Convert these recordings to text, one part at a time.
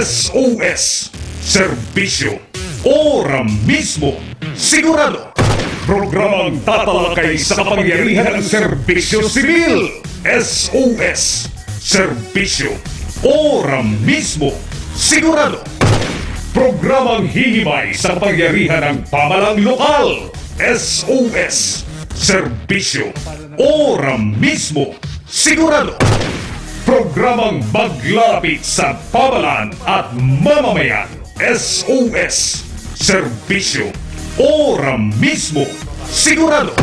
SOS, Serbisyo, Ora-Mismo, Sigurado. Programang tatalakay sa kapangyarihan ng serbisyo sibil. SOS, Serbisyo, Ora-Mismo, Sigurado. Programang hihimay sa kapangyarihan ng pamalang lokal. SOS, Serbisyo, Ora-Mismo, Sigurado. Programang maglalapit sa pamalan at mamamayan. SOS, Serbisyo, Ora-Mismo, Sigurado.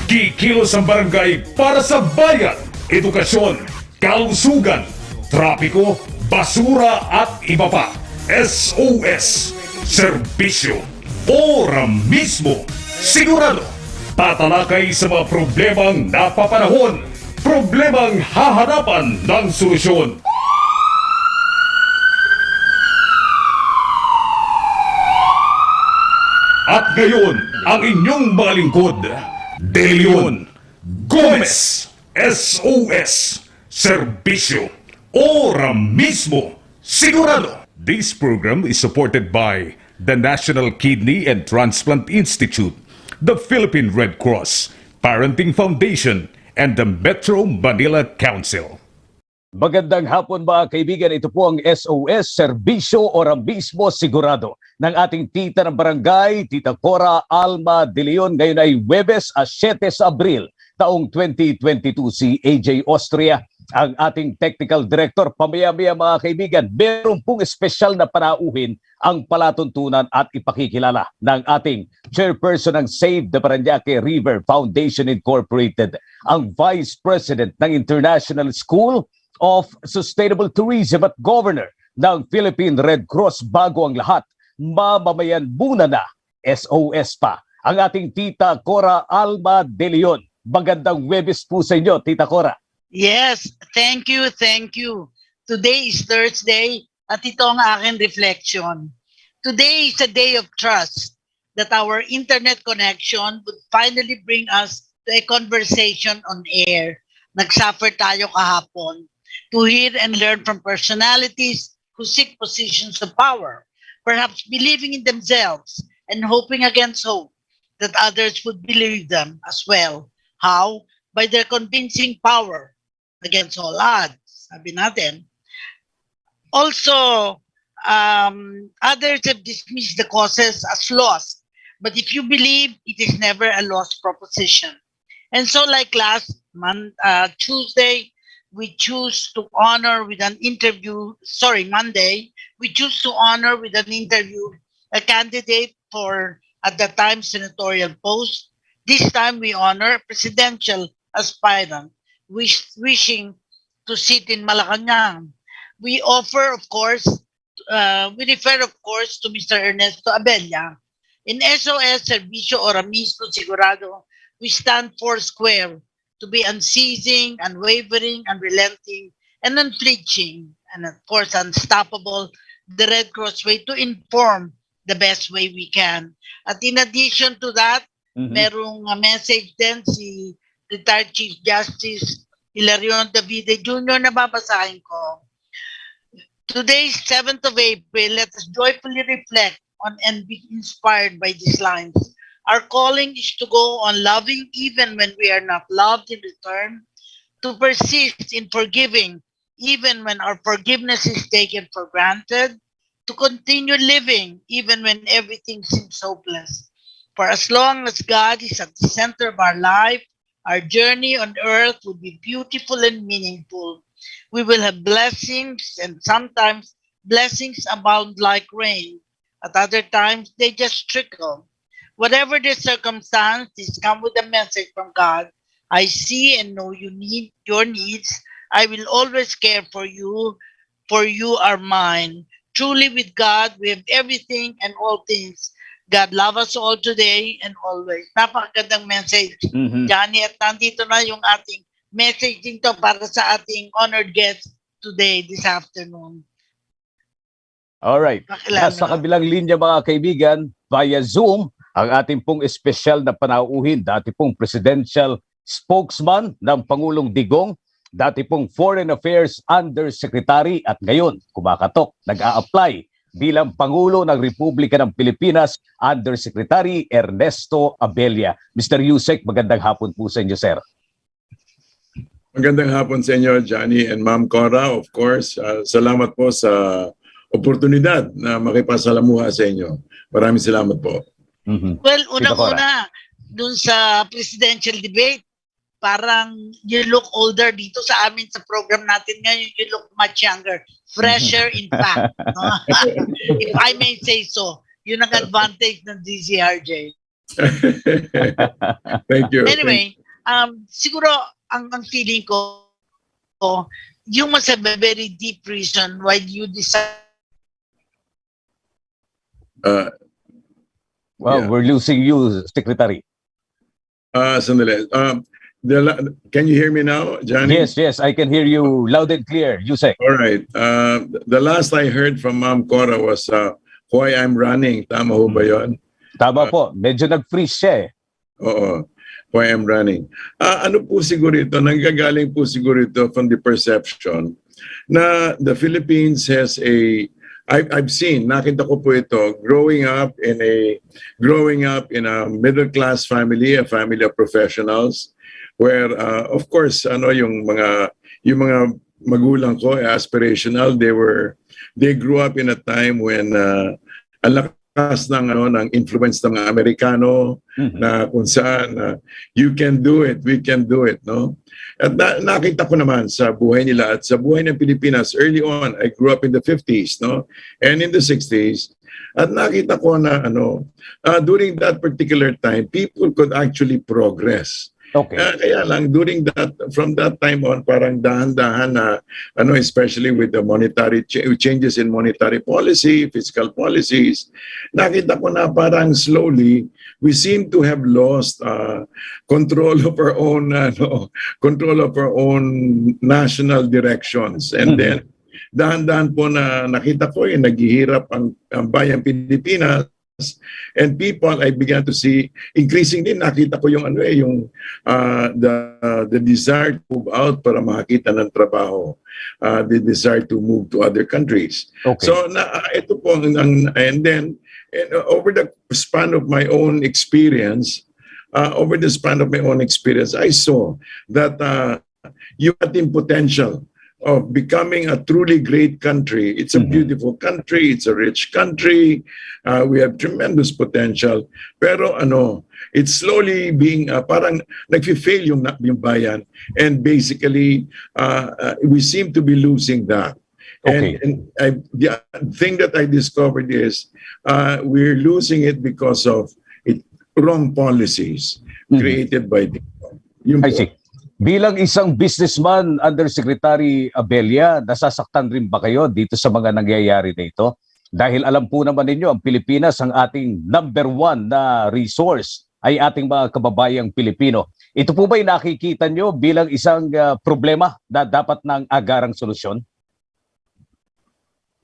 Kikilos ang barangay para sa bayan, edukasyon, kalusugan, trapiko, basura at iba pa. SOS, Serbisyo, Ora-Mismo, Sigurado. Tatalakay sa mga problemang napapanahon, problemang hahanapan ng solusyon. At ngayon, ang inyong mga lingkod, De Leon Gomez, SOS, Serbisyo, Ora-Mismo, Sigurado. This program is supported by the National Kidney and Transplant Institute, the Philippine Red Cross, Parenting Foundation, and the Metro Manila Council. Magandang hapon mga kaibigan, ito po ang SOS, Serbisyo, Ora-Mismo, Sigurado ng ating tita ng barangay, Tita Cora Alma de Leon. Ngayon ay Huwebes, 7 sa Abril, taong 2022. Si AJ Austria, ang ating technical director. Pamaya-maya mga kaibigan, meron pong espesyal na panauhin ang palatuntunan at ipakikilala ng ating chairperson ng Save the Paranaque River Foundation Incorporated, ang Vice President ng International School of Sustainable Tourism at Governor ng Philippine Red Cross. Bago ang lahat, mamamayan muna na, SOS pa, ang ating Tita Cora Alma de Leon. Magandang Huwebes po sa inyo, Tita Cora. Yes, thank you, thank you. Today is Thursday at ito ang aking reflection. Today is a day of trust that our internet connection would finally bring us to a conversation on air. Nagsuffer tayo kahapon to hear and learn from personalities who seek positions of power, perhaps believing in themselves and hoping against hope that others would believe them as well. How? By their convincing power against all odds, sabi natin. Also, others have dismissed the causes as lost, but if you believe, it is never a lost proposition. And so like Tuesday, we choose to honor with an interview, Monday, we choose to honor with an interview a candidate for, at the time, senatorial post. This time we honor presidential aspirant wishing to sit in Malacanang. We refer of course to Mr. Ernesto Abella. In SOS, Serbisyo, Ora-Mismo, Sigurado, we stand foursquare to be unceasing, unwavering, unrelenting, and unflinching, and of course unstoppable, the Red Cross way to inform the best way we can. At in addition to that, merong message din si retired Chief Justice Hilarion Davide Jr. na babasahin ko. Today, 7th of April, let us joyfully reflect on and be inspired by these lines. Our calling is to go on loving even when we are not loved in return, to persist in forgiving even when our forgiveness is taken for granted, to continue living even when everything seems hopeless. For as long as God is at the center of our life, our journey on earth will be beautiful and meaningful. We will have blessings, and sometimes blessings abound like rain. At other times, they just trickle. Whatever the circumstance, this come with a message from God. I see and know you need your needs. I will always care for you are mine. Truly with God, we have everything and all things. God love us all today and always. Napakagandang message, Johnny. At nandito na yung ating message dito para sa ating honored guest today, this afternoon. Alright. Nasa kabilang linya mga kaibigan, via Zoom, ang ating pong espesyal na panauhin, dati pong presidential spokesman ng Pangulong Digong, dati pong Foreign Affairs Undersecretary at ngayon kumakatok, nag-a-apply bilang Pangulo ng Republika ng Pilipinas, Undersecretary Ernesto Abella. Mr. Yusek, magandang hapon po sa inyo, sir. Magandang hapon sa inyo, Johnny and Ma'am Cora. Of course, salamat po sa oportunidad na makipasalamuha sa inyo. Maraming salamat po. Well, unang-una, dun sa presidential debate, parang you look older dito sa amin sa program natin ngayon. You look much younger. Fresher, in fact. No? If I may say so. Yun ang advantage ng DZRJ. Thank you. Anyway, siguro ang feeling ko, yung mas a very deep reason why you decide. Well, we're losing you, Secretary. Sandali. Can you hear me now, Johnny? Yes, I can hear you loud and clear, Yusek. All right. The last I heard from Ma'am Cora was why I'm running. Tama ho ba yun? Tama po, medyo nag-freeze siya eh. Oo. Why I'm running. Ano po siguro ito? Nanggagaling po siguro ito from the perception na the Philippines has I've seen, nakita ko po ito, growing up in a middle class family, a family of professionals, where of course yung mga magulang ko aspirational, they grew up in a time when ang lakas ng influence ng mga Amerikano na kung saan you can do it, we can do it, no? At nakita ko naman sa buhay nila at sa buhay ng Pilipinas early on. I grew up in the 50s, no? And in the 60s. At nakita ko na during that particular time, people could actually progress. Okay. Kaya lang from that time on, parang dahan-dahan na especially with the monetary changes in monetary policy, fiscal policies, nakita ko na parang slowly we seem to have lost control of our own national directions. And then dahan-dahan po na nakita ko naghihirap ang bayang Pilipinas. And people, I began to see increasingly, nakita ko yung the desire to move out para makakita ng trabaho, the desire to move to other countries. Okay. So ito po and then over the span of my own experience, I saw that you had the potential of becoming a truly great country. It's a beautiful country. It's a rich country. We have tremendous potential. Pero it's slowly being parang nagfi-fail yung bayan. And basically, we seem to be losing that. Okay. And the thing that I discovered is we're losing it because of wrong policies created by people. I see. Bilang isang businessman, Undersecretary Abella, nasasaktan rin ba kayo dito sa mga nangyayari na ito? Dahil alam po naman ninyo, ang Pilipinas, ang ating number one na resource ay ating mga kababayang Pilipino. Ito po ba'y nakikita nyo bilang isang problema na dapat ng agarang solusyon?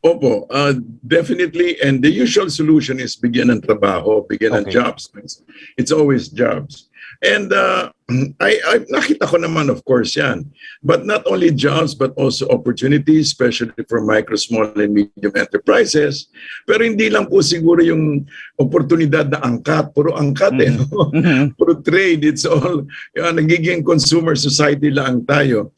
Opo, definitely. And the usual solution is bigyan ng trabaho, bigyan ng jobs. It's always jobs. And I nakita ko naman, of course, yan. But not only jobs, but also opportunities, especially for micro, small, and medium enterprises. Pero hindi lang po siguro yung oportunidad na angkat. Puro angkat no? Puro trade. It's all, nagiging consumer society lang tayo.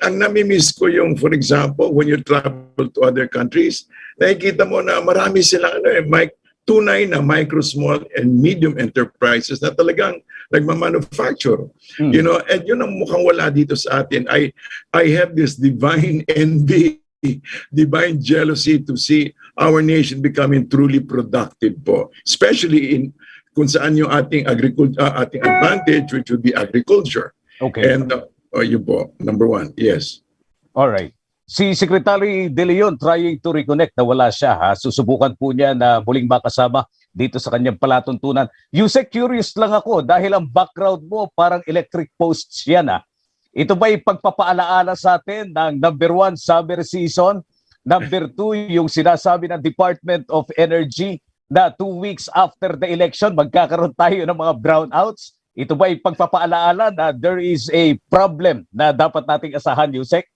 Ang nami-miss ko yung, for example, when you travel to other countries, nakikita mo na marami silang tunay na micro, small, and medium enterprises na talagang nagmamanufacture. And yun ang mukhang wala dito sa atin. I have this divine envy, divine jealousy to see our nation becoming truly productive po. Especially kung saan yung ating ating advantage, which would be agriculture. Okay. And yun po, number one, yes. All right. Si Secretary De Leon trying to reconnect, nawala siya ha. Susubukan po niya na muling makasama dito sa kanyang palatuntunan. Yusek, curious lang ako dahil ang background mo parang electric posts yan ha. Ito ba'y pagpapaalaala sa atin ng number one, summer season? Number two, yung sinasabi ng Department of Energy na 2 weeks after the election, magkakaroon tayo ng mga brownouts? Ito ba ay pagpapaalaala na there is a problem na dapat nating asahan, Yusek?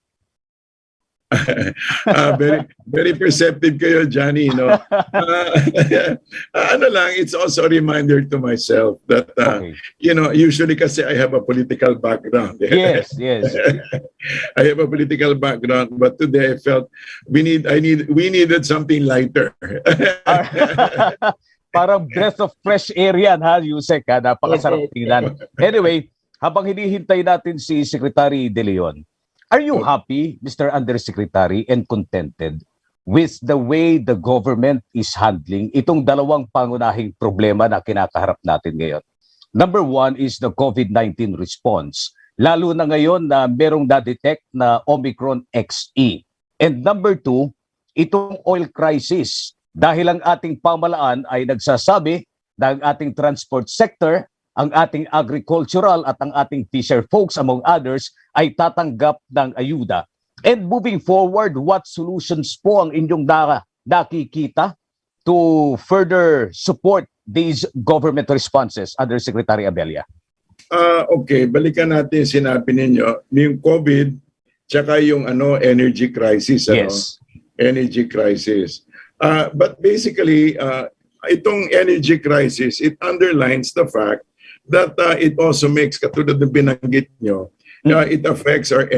Very very perceptive kayo, Johnny, no. Ano lang, it's also a reminder to myself that Okay. usually kasi I have a political background. Yes, yes. I have a political background, but today I felt we needed something lighter. Parang breath of fresh air yan, ha, Yusek, ha? Napakasarap tingnan. Anyway, habang hinihintay natin si Secretary De Leon, are you happy, Mr. Undersecretary, and contented with the way the government is handling itong dalawang pangunahing problema na kinakaharap natin ngayon? Number one is the COVID-19 response, lalo na ngayon na merong na-detect na Omicron XE. And number two, itong oil crisis, dahil ang ating pamalaan ay nagsasabi na ang ating transport sector, ang ating agricultural at ang ating fisher folks, among others, ay tatanggap ng ayuda. And moving forward, what solutions po ang inyong nakikita to further support these government responses, Undersecretary Abella? Okay, balikan natin sinabi ninyo, yung COVID, tsaka yung energy crisis. Yes. Energy crisis. But basically, itong energy crisis, it underlines the fact that it also makes, katulad ng binanggit nyo, it affects our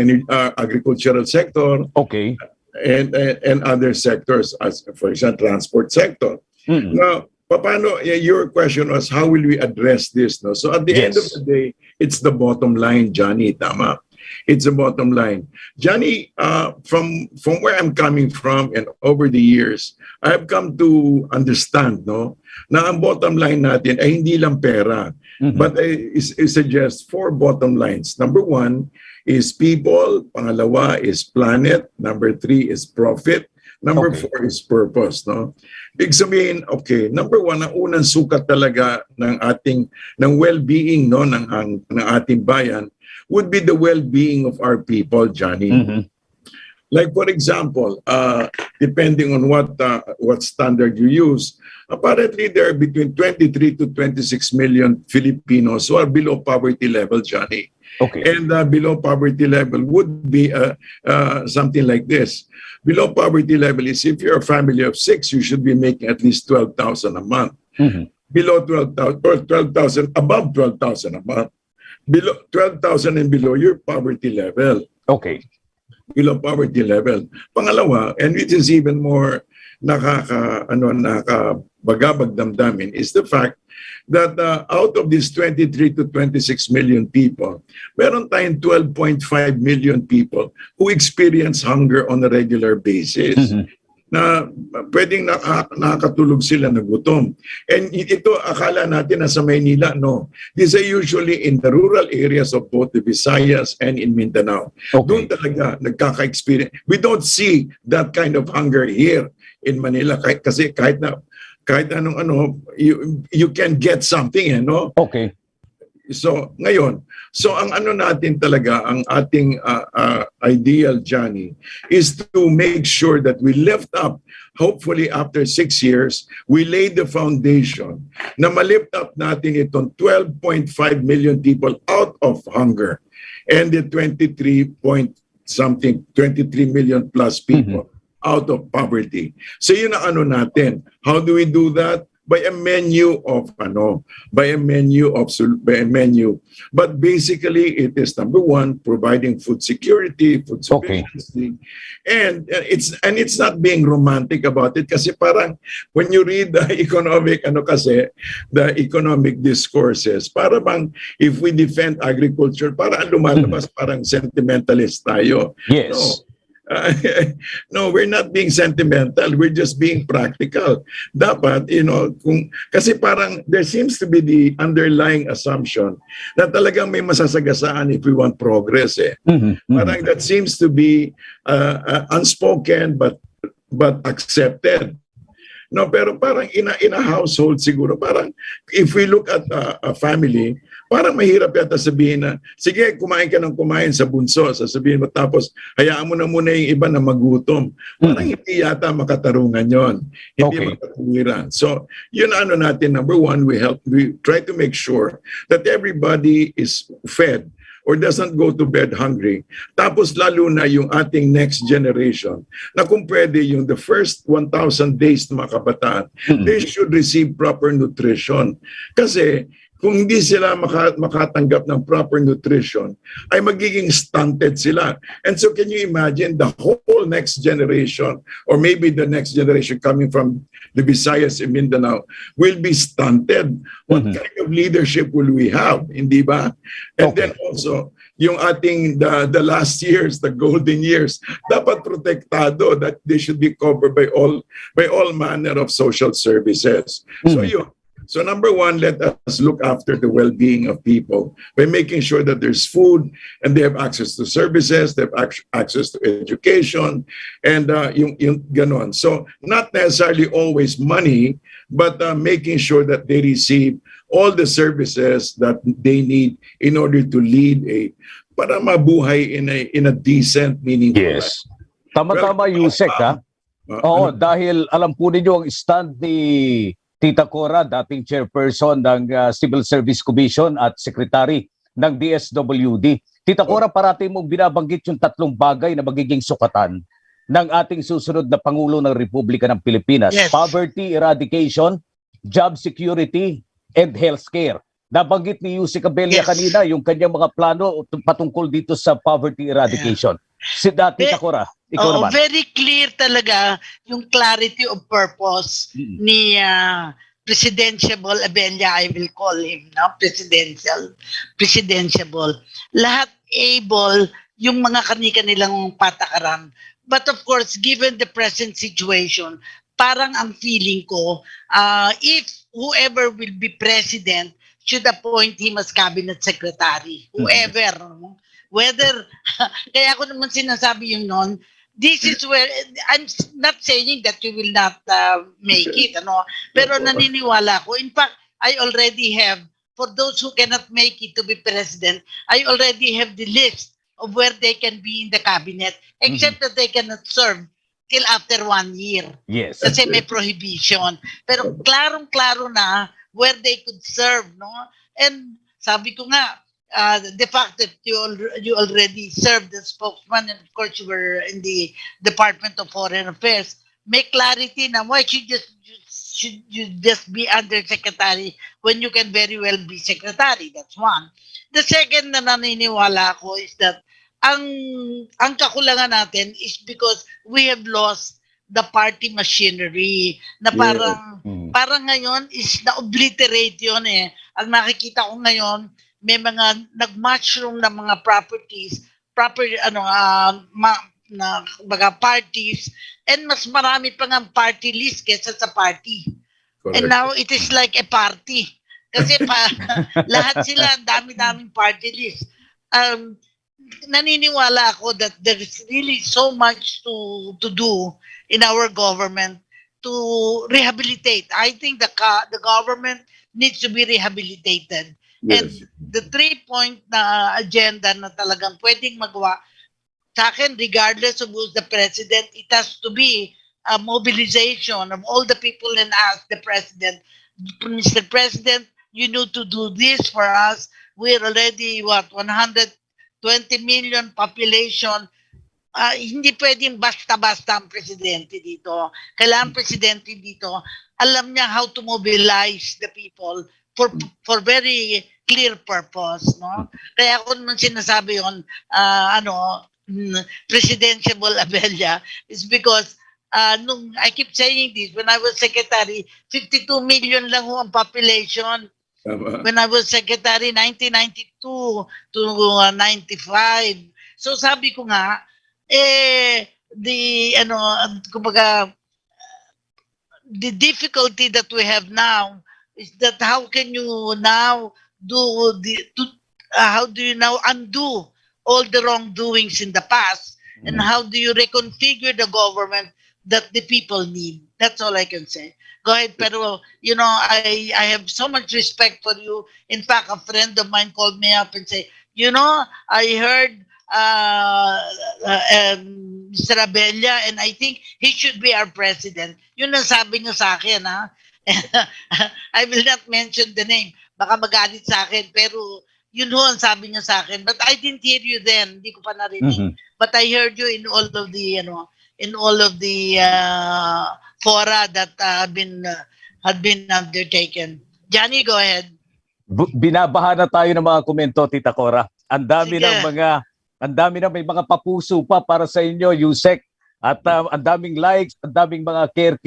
agricultural sector, Okay. and other sectors, as for example, transport sector. Now, paano, your question was, how will we address this? No? So at the end of the day, it's the bottom line, Johnny, tama. It's the bottom line. Johnny, from where I'm coming from and over the years, I've come to understand, no, na ang bottom line natin ay hindi lang pera. But I suggest 4 bottom lines. Number 1 is people. Pangalawa is planet. Number 3 is profit. Number 4 is purpose. No? Big sabihin, okay, number 1, ang unang sukat talaga ng well-being, no, ng ating bayan would be the well-being of our people, Johnny. Like for example, depending on what standard you use, apparently there are between 23 to 26 million Filipinos who are below poverty level, Johnny. Okay. And below poverty level would be something like this. Below poverty level is if you're a family of 6, you should be making at least 12,000 a month. Below 12,000 or 12,000, above 12,000 a month. Below 12,000 and below your poverty level. Okay. Below poverty level. Pangalawa, and which is even more nakabagabag damdamin, is the fact that out of these 23 to 26 million people, meron tayong 12.5 million people who experience hunger on a regular basis. Na pwedeng nakakatulog sila ng gutom. And ito, akala natin na sa Maynila, no. These are usually in the rural areas of both the Visayas and in Mindanao. Okay. Doon talaga nagkaka-experience. We don't see that kind of hunger here in Manila. Kasi kahit anong you can get something, no? Okay. So, ngayon, ang natin talaga, ang ating ideal, Johnny, is to make sure that we lift up, hopefully after 6 years, we lay the foundation na malift up natin itong 12.5 million people out of hunger and the 23 million plus people out of poverty. So yun ang natin. How do we do that? By a menu. But basically, it is number 1, providing food security, food sufficiency, and it's not being romantic about it. Kasi parang when you read the economic discourses, para bang if we defend agriculture, para lumalabas parang sentimentalist tayo. Yes. No, we're not being sentimental. We're just being practical. Dapat, kasi parang there seems to be the underlying assumption na talagang may masasagasaan if we want progress. Parang that seems to be unspoken but accepted. No, pero parang in a household siguro, parang if we look at a family, parang mahirap yata sabihin na, sige, kumain ka ng kumain sa bunso, sasabihin mo, tapos hayaan mo na muna yung iba na magutom. Parang hindi yata makatarungan yon, hindi makatuwiran. So, yun ano natin, number one, we try to make sure that everybody is fed or doesn't go to bed hungry. Tapos lalo na yung ating next generation na kung pwede yung the first 1,000 days na mga kabataan, they should receive proper nutrition. Kasi kung hindi sila makatanggap ng proper nutrition, ay magiging stunted sila. And so can you imagine the whole next generation, or maybe the next generation coming from the Visayas and Mindanao, will be stunted. What kind of leadership will we have? Hindi ba? And then also, yung ating the last years, the golden years, dapat protektado, that they should be covered by all manner of social services. So yun. So number one, let us look after the well-being of people by making sure that there's food and they have access to services, they have access to education, and yung ganon. So not necessarily always money, but making sure that they receive all the services that they need in order to lead para mabuhay in a decent, meaningful life. Tama-tama, Yusek, ha? Oo, dahil alam po ninyo ang stand ni Tita Cora, dating chairperson ng Civil Service Commission at secretary ng DSWD. Tita Cora, parati mong binabanggit yung tatlong bagay na magiging sukatan ng ating susunod na Pangulo ng Republika ng Pilipinas. Yes. Poverty eradication, job security, and healthcare. Nabanggit ni Yusek Abella kanina yung kanyang mga plano patungkol dito sa poverty eradication. Si Tita Cora, ikaw naman. Very clear talaga yung clarity of purpose ni Presidentiable Abella, I will call him, no? Presidentiable. Lahat able yung mga kanilang patakaran. But of course, given the present situation, parang ang feeling ko, if whoever will be president should appoint him as cabinet secretary, whoever. Whether, kaya ako naman sinasabi yung noon, this is where, I'm not saying that you will not make it, ano? Pero naniniwala ko. In fact, I already have, for those who cannot make it to be president, I already have the list of where they can be in the cabinet, except that they cannot serve till after 1 year. Yes. Kasi may prohibition. Pero klarong-klaro na where they could serve, no? And sabi ko nga, the fact that you already served as spokesman, and of course you were in the Department of Foreign Affairs, make clarity na why should you just be undersecretary when you can very well be secretary. That's one. The second na naniniwala ko is that ang kakulangan natin is because we have lost the party machinery na parang ngayon is na-obliterate yun eh. Ang nakikita ko ngayon, may mga nag-mushroom na mga parties, and mas marami pang ang party list kesa sa party. Correct. And now it is like a party. Kasi lahat sila, ang dami-daming party list. Naniniwala ako that there is really so much to do in our government to rehabilitate. I think the government needs to be rehabilitated. Yes. And the 3-point na agenda na talagang pwedeng magawa, sa akin, regardless of who's the president, it has to be a mobilization of all the people and ask the president, Mr. President, you need to do this for us. We're already, 120 million population. Hindi pwedeng basta-basta ang presidente dito. Kailangan presidente dito, alam niya how to mobilize the people for very clear purpose, no? Kaya ako naman sinasabi yun, Presidentiable Abella, is because I keep saying this, when I was secretary, 52 million lang ho ang population. When I was secretary, 1992 to 95. So sabi ko nga, the difficulty that we have now is that how can you now how do you now undo all the wrongdoings in the past, and how do you reconfigure the government that the people need? That's all I can say. Go ahead, pero I have so much respect for you. In fact, a friend of mine called me up and say, I heard Mr. Abella, and I think he should be our president. Yun ang sabi niya sa akin, ha? I will not mention the name. Baka magalit sa akin, pero yun ho ang sabi niya sa akin. But I didn't hear you then. Hindi ko pa narinig. But I heard you in all of the, fora that had been undertaken. Johnny, go ahead. Binabaha na tayo ng mga komento, Tita Cora. Ang dami Sige. may mga papuso pa para sa inyo, Yusek. At ang daming likes, ang daming mga care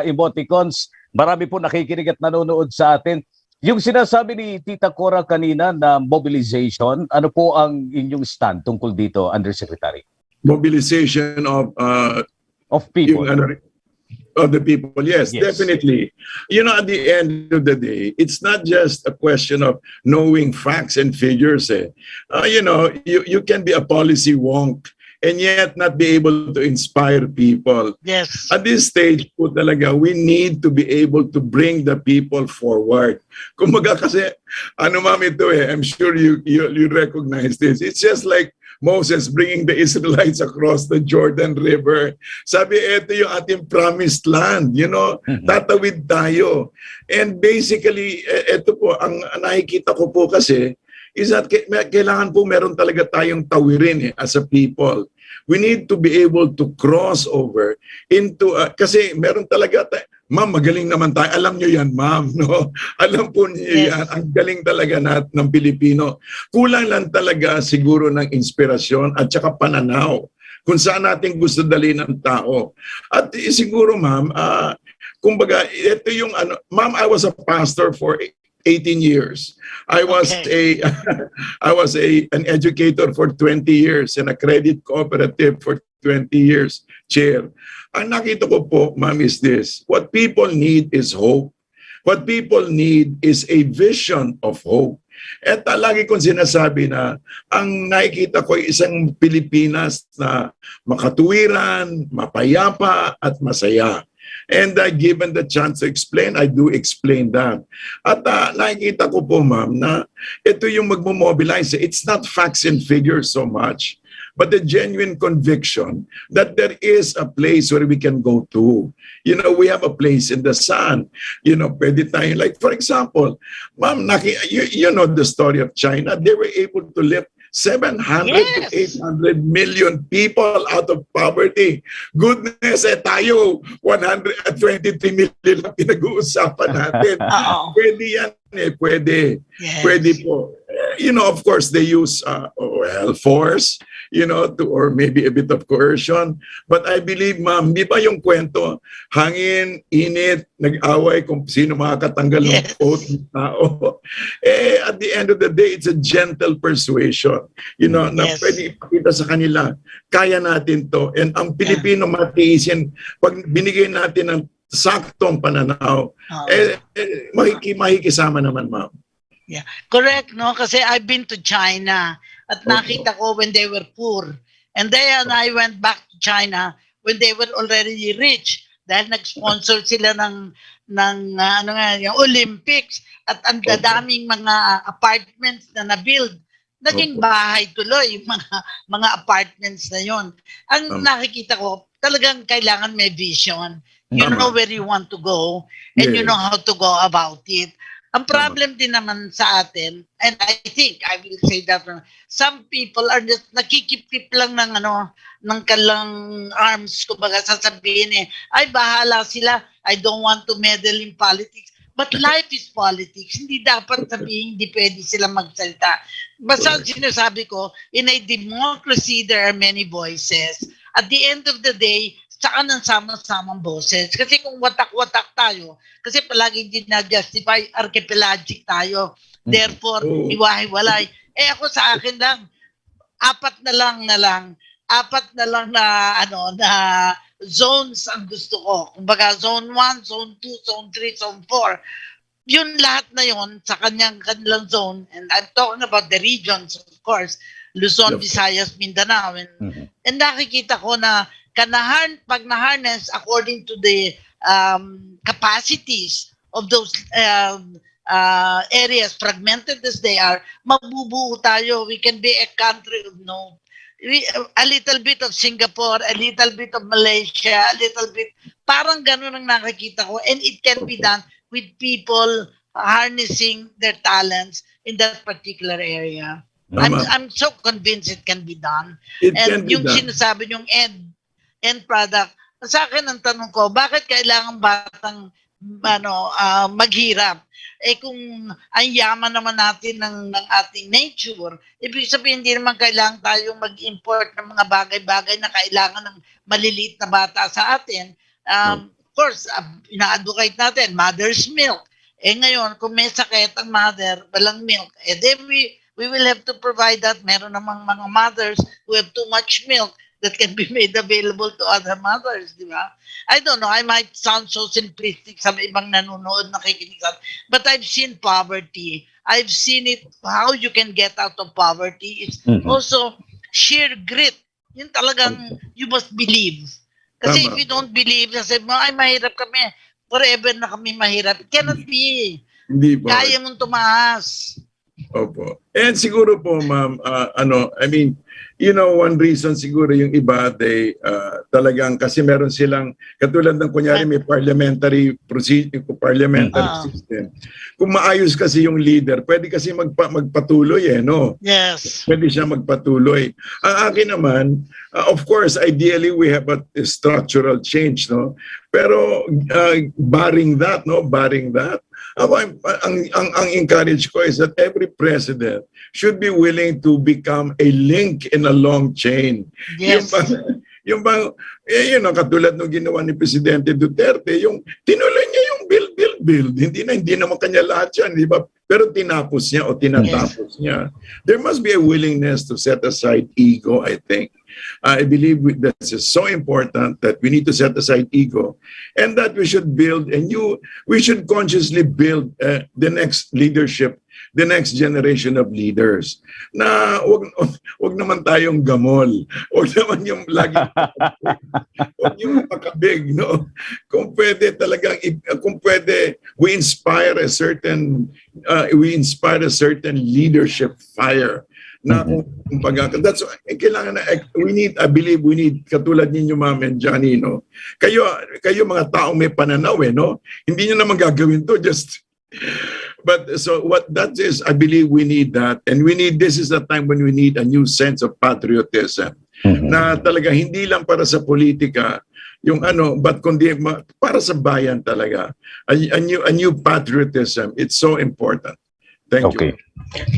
emoticons. Marami po nakikinig at nanonood sa atin. Yung sinasabi ni Tita Cora kanina na mobilization, ano po ang inyong stand tungkol dito, Undersecretary? Mobilization Of people. Of the people, yes, definitely. At the end of the day, it's not just a question of knowing facts and figures. You can be a policy wonk and yet not be able to inspire people. Yes. At this stage po talaga, we need to be able to bring the people forward. Kumbaga kasi, ma'am, ito I'm sure you recognize this. It's just like Moses bringing the Israelites across the Jordan River. Sabi, ito yung ating promised land, tatawid tayo. And basically, ito po, ang nakikita ko po kasi, is that kailangan po meron talaga tayong tawirin as a people. We need to be able to cross over into, kasi meron talaga ma'am, magaling naman tayo. Alam nyo yan, ma'am, no? Alam po niyo yan. Ang galing talaga ng Pilipino. Kulang lang talaga siguro ng inspirasyon at saka pananaw kung saan natin gusto dalhin ng tao. At siguro, ma'am, kumbaga, ito yung ma'am, I was a pastor for 18 years. I was an educator for 20 years and a credit cooperative for 20 years, chair. Ang nakita ko po, ma'am, is this. What people need is hope. What people need is a vision of hope. At lagi kong sinasabi na ang nakikita ko ay isang Pilipinas na makatuwiran, mapayapa at masaya. And given the chance to explain, I do explain that. At nakikita ko po, ma'am, na ito yung magmomobilize. It's not facts and figures so much, but the genuine conviction that there is a place where we can go to. We have a place in the sun. Pwede tayo, like for example, ma'am, you know the story of China. They were able to lift 700 to 800 million people out of poverty. Goodness, tayo, 123 million ang pinag-uusapan natin. Pwede yan pwede. Yes. Pwede po. Of course, they use force, or maybe a bit of coercion. But I believe, ma'am, di ba yung kwento, hangin, init, nag-away kung sino makakatanggal ng coat ng tao. At the end of the day, it's a gentle persuasion. Na pwede ipakita sa kanila, kaya natin to. And ang Pilipino matiisin, pag binigay natin ng saktong pananaw, makikisama naman, ma'am. Yeah, correct, no? Kasi I've been to China at nakita ko when they were poor. And then I went back to China when they were already rich dahil nag-sponsor sila ng yung Olympics at ang dadaming mga apartments na na-build. Naging bahay tuloy yung mga apartments na yon. Ang nakikita ko, talagang kailangan may vision. You know where you want to go and you know how to go about it. Ang problem din naman sa atin, and I think, I will say that, some people are just nakikip-kip lang ng kalang arms, kumbaga sasabihin ay bahala sila, I don't want to meddle in politics. But life is politics. Hindi dapat sabihin, hindi pwede sila magsalita. Basta sinasabi ko, in a democracy, there are many voices. At the end of the day, saka ng sama-samang boses. Kasi kung watak-watak tayo, kasi palagi din na-justify, archipelagic tayo. Therefore, iwahiwalay. Ako sa akin lang, apat na lang na zones ang gusto ko. Kumbaga, zone 1, zone 2, zone 3, zone 4. Yun lahat na yun sa kanilang zone, and I'm talking about the regions, of course, Luzon, Visayas, Mindanao. And nakikita ko na pag na-harness according to the capacities of those areas, fragmented as they are, mabubuo tayo. We can be a country of no. A little bit of Singapore, a little bit of Malaysia, a little bit, parang ganun ang nakikita ko. And it can be done with people harnessing their talents in that particular area. I'm so convinced it can be done. It And can be yung done. sinasabi yung end product, sa akin ang tanong ko, bakit kailangan batang maghirap? Eh kung ang yaman naman natin ng ating nature, ibig sabihin hindi naman kailangan tayong mag-import ng mga bagay-bagay na kailangan ng maliliit na bata sa atin. Of course, ina-advocate natin, mother's milk. Eh ngayon, kung may sakit ang mother, walang milk, eh then we will have to provide that. Meron namang mga mothers who have too much milk that can be made available to other mothers, di ba? I don't know, I might sound so simplistic sa ibang nanonood, nakikinig sa, but I've seen poverty. I've seen it, how you can get out of poverty. It's also sheer grit. Yun talagang, you must believe. Kasi if you don't believe, kasi ay mahirap kami, forever na kami mahirap. It cannot be. Hindi po. Kaya mong tumaas. Opo. And siguro po, ma'am, I mean, you know, one reason siguro yung iba, they talagang, kasi meron silang, katulad ng kunyari may parliamentary procedure, parliamentary system. Kung maayos kasi yung leader, pwede kasi magpatuloy no? Yes. Pwede siya magpatuloy. Ang akin naman, of course, ideally we have a structural change, no? Pero barring that, ang encourage ko is that every president should be willing to become a link in a long chain. Yes. Yung bang katulad ng ginawa ni Presidente Duterte, yung tinuloy niya yung build. Hindi naman kanya lahat yan, di ba? Pero tinapos niya o tinatapos niya. There must be a willingness to set aside ego, I think. I believe that is so important that we need to set aside ego and that we should build we should consciously build the next leadership, the next generation of leaders. Na wag naman tayong gamol. Wag naman yung lagi wag yung pakabig, no? Kung pwede talagang, kung pwede, we inspire a certain leadership fire. Na kumbaga, that's kailangan na I believe we need katulad ninyo ma'am and Johnny, no? Kayo mga taong may pananaw no? Hindi niyo naman gagawin to but so what that is, I believe we need that, and this is the time when we need a new sense of patriotism. Na talaga hindi lang para sa politika yung but kundi para sa bayan talaga. A new patriotism, it's so important. Thank you.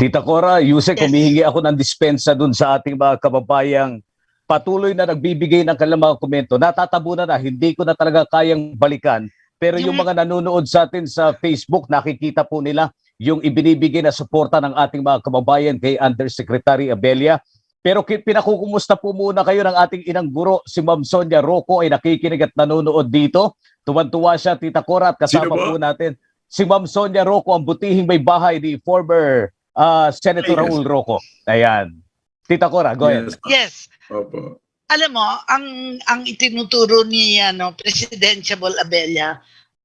Tita Cora, Yusek, Yes. humihingi ako ng dispensa dun sa ating mga kababayang patuloy na nagbibigay ng kanilang mga komento. Natatabunan na, hindi ko na talaga kayang balikan. Pero yung mga nanonood sa atin sa Facebook, nakikita po nila yung ibinibigay na suporta ng ating mga kababayan kay Undersecretary Abella. Pero pinakukumusta po muna kayo ng ating inang guro, si Ma'am Sonia Rocco ay nakikinig at nanonood dito. Tuwan-tuwa siya, Tita Cora, at kasama po natin si Ma'am Sonia Rocco, ang butihing may bahay ni former Senator Raul Rocco. Ayan. Tita Cora, go ahead. Yes. Opo. Alam mo, ang itinuturo ni Presidential Abella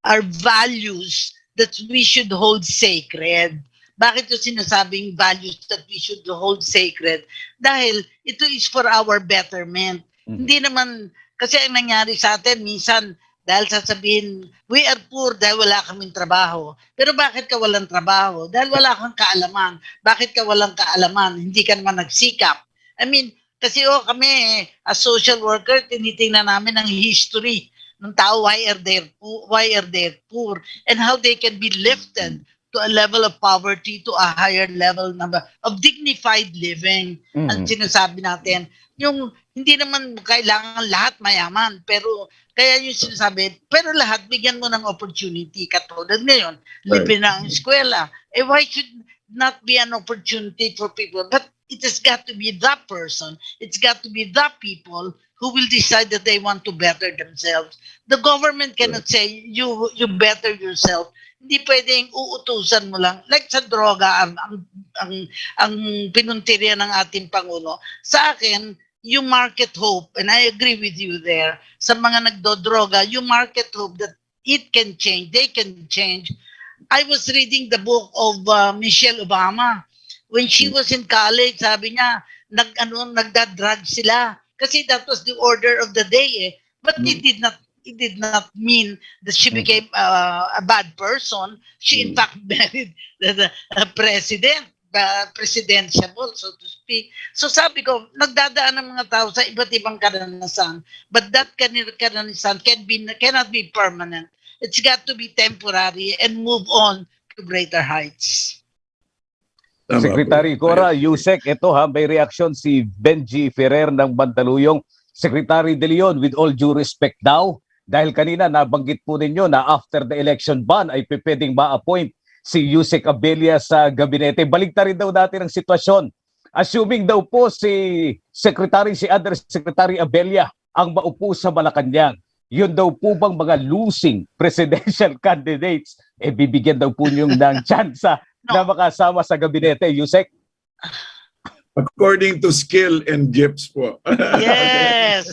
are values that we should hold sacred. Bakit yung sinasabing values that we should hold sacred? Dahil ito is for our betterment. Hindi naman, kasi ang nangyari sa atin, minsan, dahil sasabihin, we are poor dahil wala kaming trabaho. Pero bakit ka walang trabaho? Dahil wala kang kaalaman. Bakit ka walang kaalaman? Hindi ka naman nagsikap. I mean, kasi kami, as social worker, tinitingnan namin ang history ng tao, why are they poor, and how they can be lifted to a level of poverty, to a higher level of dignified living. Ang sinasabi natin, yung hindi naman kailangan lahat mayaman, pero kaya yung sinasabi, pero lahat bigyan mo ng opportunity. Katulad ngayon, libre na ang eskwela. Why should not be an opportunity for people? But it has got to be the person. It's got to be the people who will decide that they want to better themselves. The government cannot say, you better yourself. Hindi pwedeng uutusan mo lang. Like sa droga, ang pinuntirya ng ating Pangulo. Sa akin, yung market hope, and I agree with you there, sa mga nagdodroga, yung market hope that it can change. They can change. I was reading the book of Michelle Obama. When she was in college, sabi niya, nagda-drug sila. Kasi that was the order of the day eh. But it did not mean that she became a bad person. She in fact married the president, presidential, so to speak. So sabi ko, nagdadaan ng mga tao sa iba't ibang karanasan. But that karanasan cannot be permanent. It's got to be temporary and move on to greater heights. Tama Secretary po. Cora, Yusek, ito ha, may reaksyon si Benji Ferrer ng Mandaluyong. Secretary De Leon, with all due respect daw, dahil kanina nabanggit po ninyo na after the election ban ay pwedeng ma-appoint si Yusek Abella sa gabinete. Baligtarin daw natin ang sitwasyon. Assuming daw po si Undersecretary Abella ang maupo sa Malacanang, yun daw po bang mga losing presidential candidates, bibigyan daw po niyong ng tsansa na makasama sa gabinete, Yusek? According to skill and gifts po. Yes.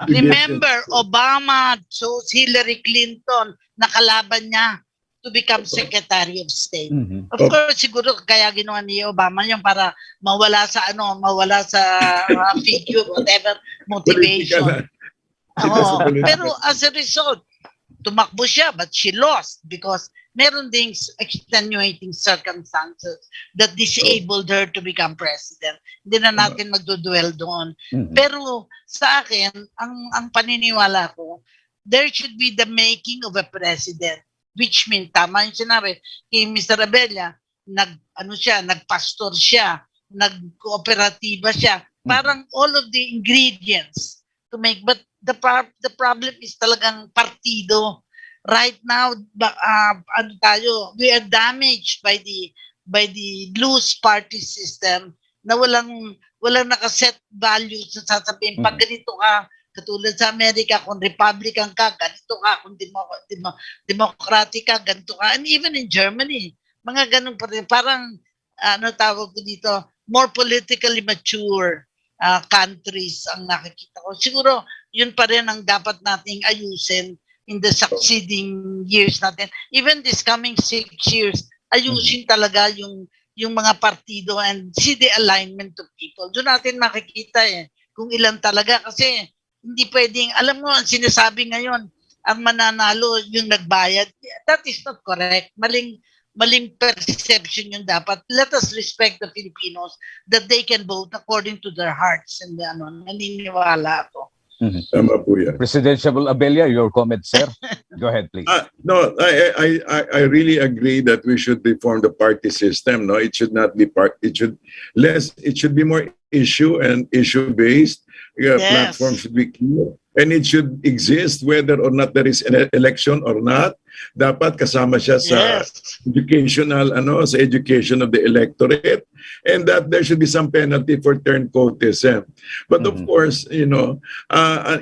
Remember, Obama chose Hillary Clinton na kalaban niya to become Secretary of State. Of course, siguro kaya ginawa ni Obama yung para mawala sa figure, whatever motivation. Pero as a result, tumakbo siya but she lost because meron ding extenuating circumstances that disabled her to become president. Hindi na natin magduduel doon. Pero sa akin, ang paniniwala ko, there should be the making of a president, which means, tama yung sinabi, kay Mr. Abella, nagpastor siya, nagkooperatiba siya, parang all of the ingredients to make, but the problem is talagang partido. Right now, we are damaged by the loose party system na walang nakaset values na sasabihin pag ganito ka, katulad sa Amerika, kung Republican ka, ganito ka, kung Democratic ka, ganito ka. And even in Germany, mga ganun pa rin. Parang, tawag ko dito, more politically mature countries ang nakikita ko. Siguro, yun pa rin ang dapat nating ayusin in the succeeding years natin. Even this coming 6 years, ayusin talaga yung mga partido and see the alignment of people. Doon natin makikita kung ilan talaga. Kasi hindi pwedeng, alam mo, ang sinasabi ngayon, ang mananalo yung nagbayad. That is not correct. Maling perception yun dapat. Let us respect the Filipinos that they can vote according to their hearts. And naniniwala ako. Tama po yan. Presidential Abella, your comment, sir. Go ahead, please. No, I really agree that we should reform the party system. No, it should not be it should be more issue based. Platform should be clear. And it should exist whether or not there is an election or not. Dapat kasama siya sa sa education of the electorate, and that there should be some penalty for turncoatism. But of course,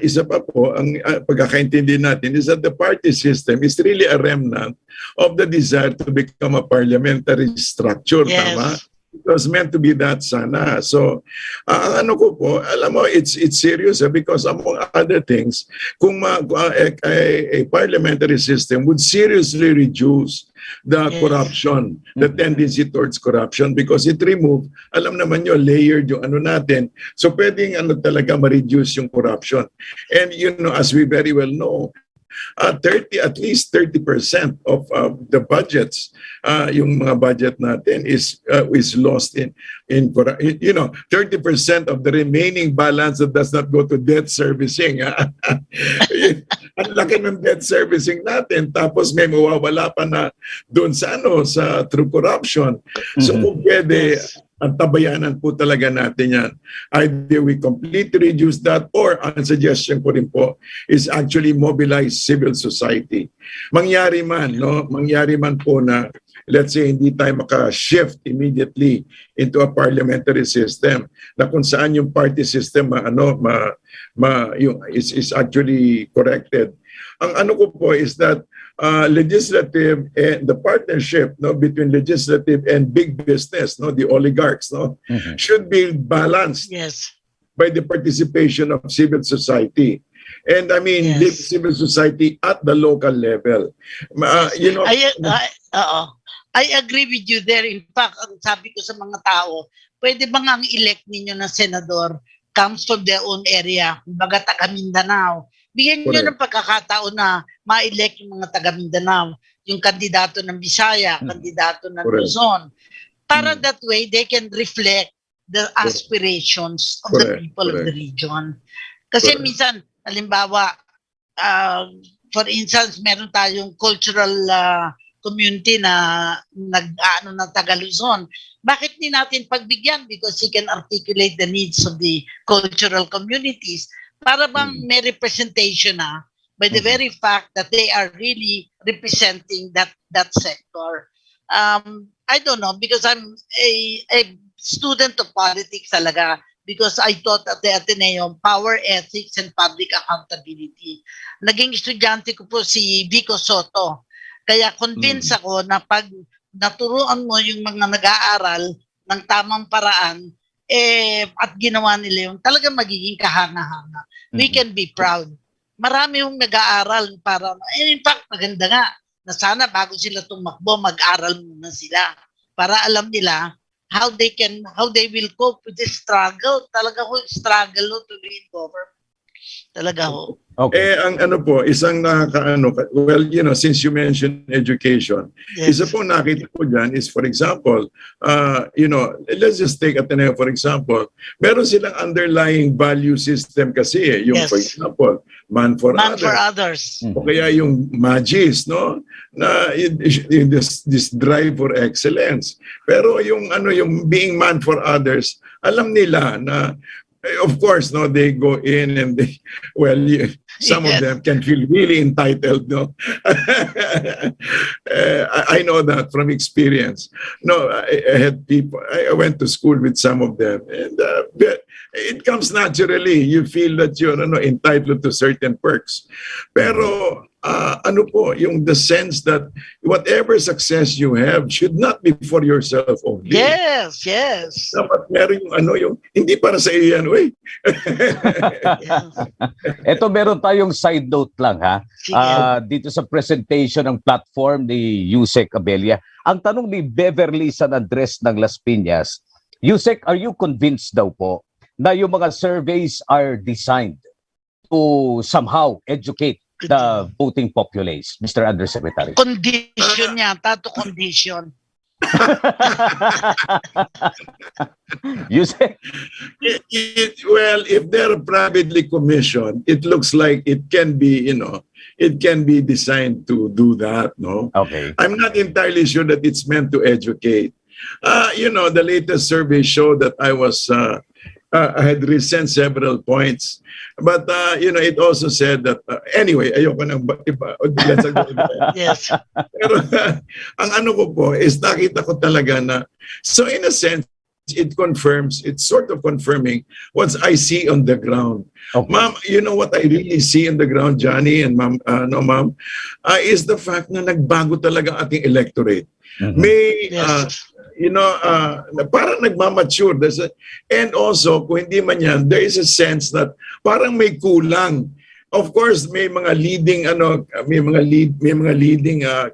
isa pa po, ang pagkakaintindi natin is that the party system is really a remnant of the desire to become a parliamentary structure. Tama? It was meant to be that sana. So, ano ko po, alam mo, it's serious because among other things, kung a parliamentary system would seriously reduce the corruption, the tendency towards corruption, because it removed, alam naman nyo, layered yung natin. So, pwedeng talaga ma-reduce yung corruption. And as we very well know, at least 30% of the budgets, yung mga budget natin is lost in 30% of the remaining balance that does not go to debt servicing. Ang laki ng debt servicing natin, tapos may mawawala pa na doon sa through corruption. So kung pwede, ang tabayanan po talaga natin yan. Either we completely reduce that, or ang suggestion ko rin po is actually mobilize civil society. Mangyari man po na, let's say, hindi tayo maka-shift immediately into a parliamentary system, na kung saan yung party system is actually corrected. Ang ko po is that legislative and the partnership between legislative and big business, the oligarchs, should be balanced by the participation of civil society. And I mean, live Yes. civil society at the local level. You know, I agree with you there. In fact, ang sabi ko sa mga tao, pwede bang ang elect ninyo na senador comes from their own area, kumbaga taga Mindanao. Bigyan nyo ng pagkakataon na ma-elect yung mga taga Mindanao, yung kandidato ng Bisaya, kandidato ng Luzon. Para that way, they can reflect the aspirations of the people of the region. Kasi minsan, halimbawa, for instance, meron tayong cultural community na nag-ano ng taga Luzon. Bakit di natin pagbigyan? Because he can articulate the needs of the cultural communities para bang may representation na by the very fact that they are really representing that sector. I don't know, because I'm a student of politics talaga, because I taught at the Ateneo power ethics and public accountability. Naging estudyante ko po si Vico Soto. Kaya convinced ako na pag naturuan mo yung mga nag-aaral ng tamang paraan, at ginawa nila yung talagang magiging kahanga-hanga. We can be proud. Marami yung nag-aaral para, in fact, maganda nga, na sana bago sila tumakbo, mag-aral muna sila para alam nila how they will cope with this struggle. Talaga ho, struggle to be in government. Talaga ho. Okay. Ang ano po, isang nakakaano, well, you know, since you mentioned education, isa po nakita ko dyan is, for example, you know, let's just take Ateneo, for example, meron silang underlying value system kasi yung, for example, man for others. O kaya yung Magis, no? Na this drive for excellence. Pero yung ano, yung being man for others, alam nila na of course, no, they go in and they, well, some of them can feel really entitled, no. I know that from experience. No, I had people. I went to school with some of them, and it comes naturally. You feel that you're entitled to certain perks, pero ano po, yung the sense that whatever success you have should not be for yourself only. Yes. Dapat meron yung yung hindi para sa iyo yan, uy. Ito, meron tayong side note lang, ha? Dito sa presentation ng platform ni Yusek Abella, ang tanong ni Beverly San Andres ng Las Piñas, Yusek, are you convinced daw po na yung mga surveys are designed to somehow educate the voting populace, Mr. Undersecretary? Condition yata to condition. You say? Well, if they're privately commissioned, it looks like it can be, it can be designed to do that, no? Okay. I'm not entirely sure that it's meant to educate. The latest survey showed that I had resent several points. But, it also said that, anyway, ayoko nang iba. Yes. Pero, ang ano ko po is nakita ko talaga na, so in a sense, it's sort of confirming what I see on the ground. Okay. Ma'am, you know what I really see on the ground, Johnny and ma'am, is the fact na nagbago talaga ating electorate. May, parang nagmamature. And also, kung hindi man yan, there is a sense that parang may kulang. Of course, may mga leading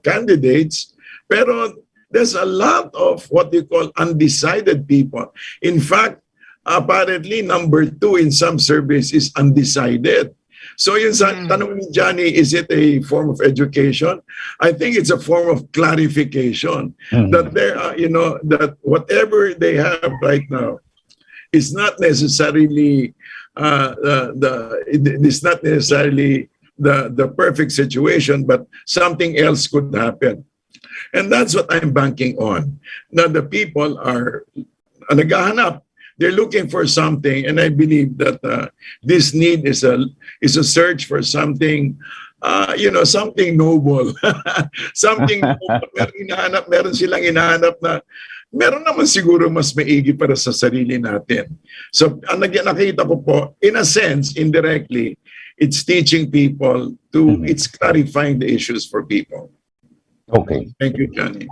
candidates, pero there's a lot of what you call undecided people. In fact, apparently number 2 in some surveys is undecided. So yun sa tanong ni Johnny, is it a form of education? I think it's a form of clarification that there are, that whatever they have right now is not necessarily the perfect situation, but something else could happen. And that's what I'm banking on. Now the people are naghahanap. They're looking for something, and I believe that this need is a search for something, something noble, something noble. Meron silang hinahanap na meron naman siguro mas maigi para sa sarili natin. So, ang nakita ko po, in a sense, indirectly, it's teaching people it's clarifying the issues for people. Okay. Thank you, Johnny.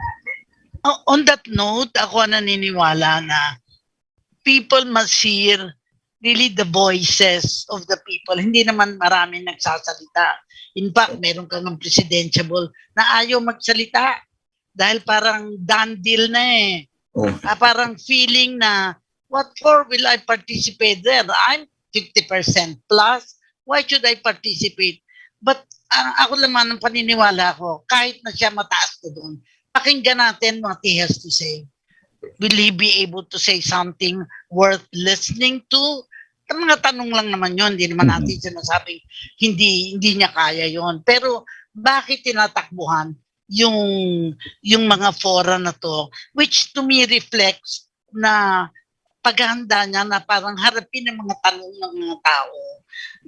On that note, ako naniniwala na people must hear really the voices of the people. Hindi naman marami nagsasalita. In fact, meron kang presidentiable na ayaw magsalita dahil parang done deal na eh. Oh. Parang feeling na, what for will I participate there? I'm 50% plus. Why should I participate? But ako naman ang paniniwala ko, kahit na siya mataas na doon, pakinggan natin what he has to say. Will he be able to say something worth listening to? Mga tanong lang naman yun. Hindi naman natin sinasabing hindi niya kaya yon. Pero bakit tinatakbuhan yung mga fora na to, which to me reflects na paghahanda niya na parang harapin ang mga tanong ng mga tao.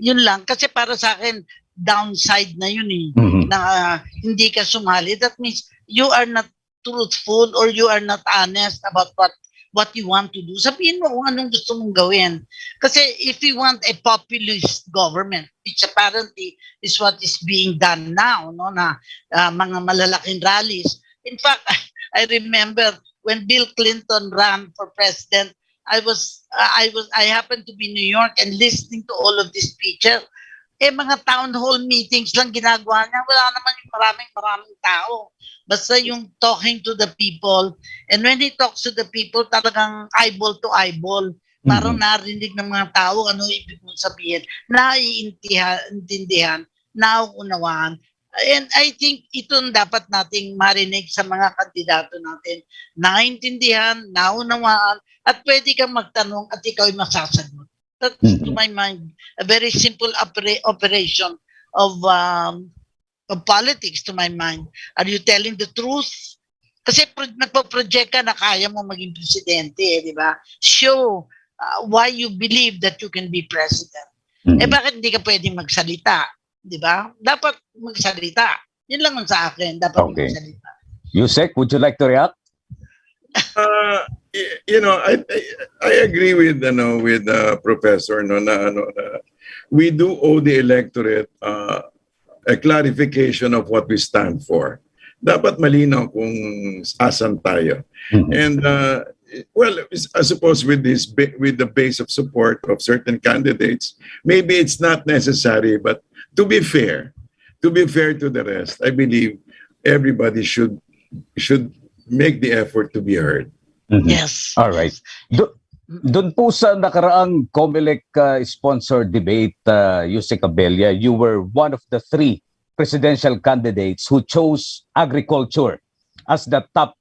Yun lang. Kasi para sa akin, downside na yun eh. Na hindi ka sumali. That means you are not truthful or you are not honest about what you want to do. Sabihin mo kung anong gusto mong gawin. Kasi if you want a populist government, which apparently is what is being done now, no, na mga malalaking rallies. In fact, I remember when Bill Clinton ran for president, I happened to be in New York and listening to all of these speeches. Mga town hall meetings lang ginagawa niya. Wala naman yung maraming tao. Basta yung talking to the people. And when he talks to the people, talagang eyeball to eyeball. Parang narinig ng mga tao ano ibig mong sabihin. Naiintindihan, nauunawaan. And I think ito dapat nating marinig sa mga kandidato natin. Naintindihan, naunawaan, at pwede kang magtanong at ikaw ay masasagot. That's, to my mind, a very simple operation of politics, to my mind. Are you telling the truth? Kasi nagpo-project ka na kaya mo maging presidente, di ba? Show why you believe that you can be president. Bakit hindi ka pwedeng magsalita? Di ba? Dapat magsalita. Yun lang sa akin, dapat magsalita. Yusek, would you like to react? I agree with Professor we do owe the electorate a clarification of what we stand for. Dapat malinaw kung asan tayo. And I suppose with the base of support of certain candidates, maybe it's not necessary, but to be fair to the rest, I believe everybody should make the effort to be heard. Yes. All right. Doon po sa nakaraang COMELEC sponsored debate, Yusek Abella, you were one of the 3 presidential candidates who chose agriculture as the top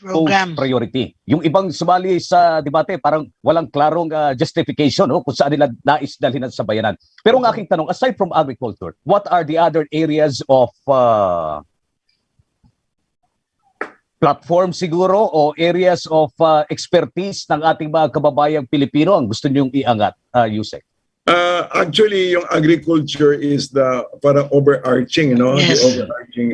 program priority. Yung ibang sumali sa debate, parang walang klarong justification kung saan nila nais dalhin sa bayanan. Pero ang aking tanong, aside from agriculture, what are the other areas of platform siguro o areas of expertise ng ating mga kababayang Pilipino ang gusto niyong iangat, Yusek? Actually, yung agriculture is the para overarching, Yes. The overarching,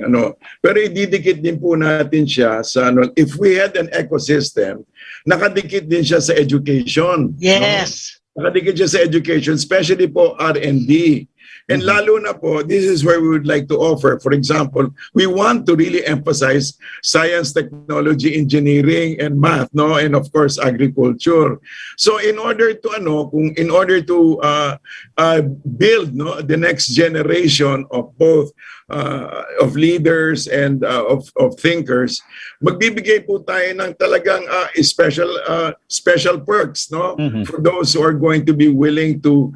Pero ididikit din po natin siya sa, if we had an ecosystem, nakadikit din siya sa education. Yes. Nakadikit siya sa education, especially po R&D. And lalo na po, this is where we would like to offer. For example, we want to really emphasize science, technology, engineering, and math, and of course agriculture. So in order to build the next generation of both of leaders and of thinkers, magbibigay po tayo ng talagang special perks, for those who are going to be willing to